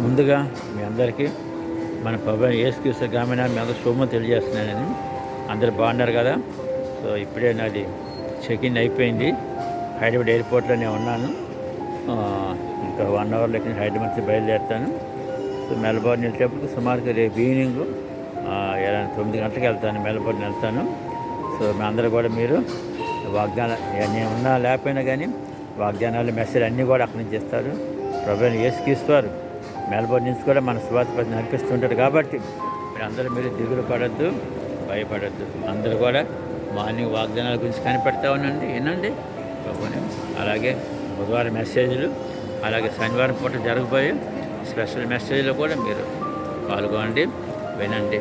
ముందుగా మీ అందరికీ మన ప్రభువైన యేసుక్రీస్తు గ్రామీణ మీ అందరూ శుభం తెలియజేస్తున్నానని. అందరూ బాగున్నారు కదా. సో ఇప్పుడే నాది చెక్-ఇన్ అయిపోయింది. హైదరాబాద్ ఎయిర్పోర్ట్లో నేను ఉన్నాను. ఇంకా 1 అవర్లో ఇక్కడ హైదరాబాద్ నుంచి బయలుదేరుతాను. సో మెల్బోర్న్ వెళ్ళేటప్పటికి సుమారుగా రేపు ఈవినింగ్ 9 గంటలకు వెళ్తాను, మెల్బోర్న్ వెళ్తాను. సో మీ అందరూ కూడా మీరు వాగ్దానాలు, నేను ఉన్నా లేకపోయినా కానీ వాగ్దానాలు, మెసేజ్ అన్నీ కూడా అక్కడి నుంచి ఇస్తారు. ప్రభువైన యేసుక్రీస్తు వారు మెల్బోర్న్ నుంచి కూడా మన సువార్త నడిపిస్తుంటారు. కాబట్టి మీరు దిగులు పడద్దు, భయపడద్దు. అందరూ కూడా మార్నింగ్ వాగ్దానాల గురించి కనిపెడతా ఉండండి, వినండి ప్రభుని. అలాగే బుధవారం మెసేజ్లు, అలాగే శనివారం పూట జరగబోయే స్పెషల్ మెసేజ్లో కూడా మీరు పాల్గొనండి, వినండి.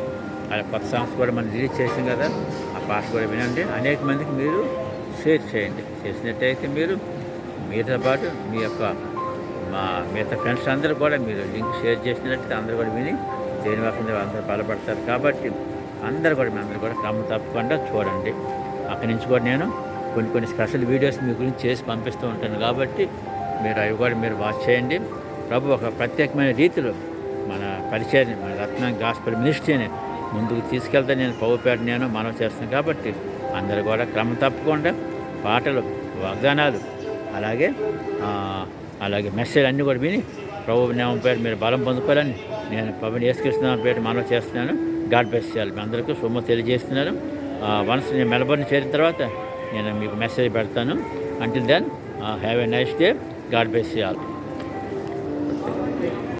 అలా కొత్త సాంగ్స్ కూడా మనం రిలీజ్ చేసాం కదా, ఆ పాట కూడా వినండి. అనేక మందికి మీరు షేర్ చేయండి. చేసినట్టయితే మీరు మీతో పాటు మీ యొక్క మిగతా ఫ్రెండ్స్ అందరూ కూడా మీరు లింక్ షేర్ చేసినట్టు అందరూ కూడా విని దేని వాకుండా అందరూ బలపడతారు. కాబట్టి అందరూ కూడా క్రమం తప్పకుండా చూడండి. అక్కడి నుంచి కూడా నేను కొన్ని స్పెషల్ వీడియోస్ మీ గురించి చేసి పంపిస్తూ ఉంటాను. కాబట్టి అవి కూడా మీరు వాచ్ చేయండి. ప్రభు ఒక ప్రత్యేకమైన రీతిలో మన పరిచయాన్ని, మన రత్న గాస్పెల్ మినిస్ట్రీని ముందుకు తీసుకెళ్తే నేను ప్రభుపేట మనం చేస్తాను. కాబట్టి అందరూ కూడా క్రమం తప్పకుండా పాటలు, వాగ్దానాలు, అలాగే మెసేజ్ అన్నీ కూడా విని ప్రభు నామం పేరు మీరు బలం పొందుకోవాలని నేను ప్రభుని యేసుక్రీస్తు పేరు మనం చేస్తున్నాను. గాడ్ బ్లెస్ చేయాలి. మీ అందరికీ శుభం తెలియజేస్తున్నాను. వన్స్ నేను మెల్బోర్న్ చేరిన తర్వాత నేను మీకు మెసేజ్ పెడతాను. Until then have a nice day. God bless చేయాలి.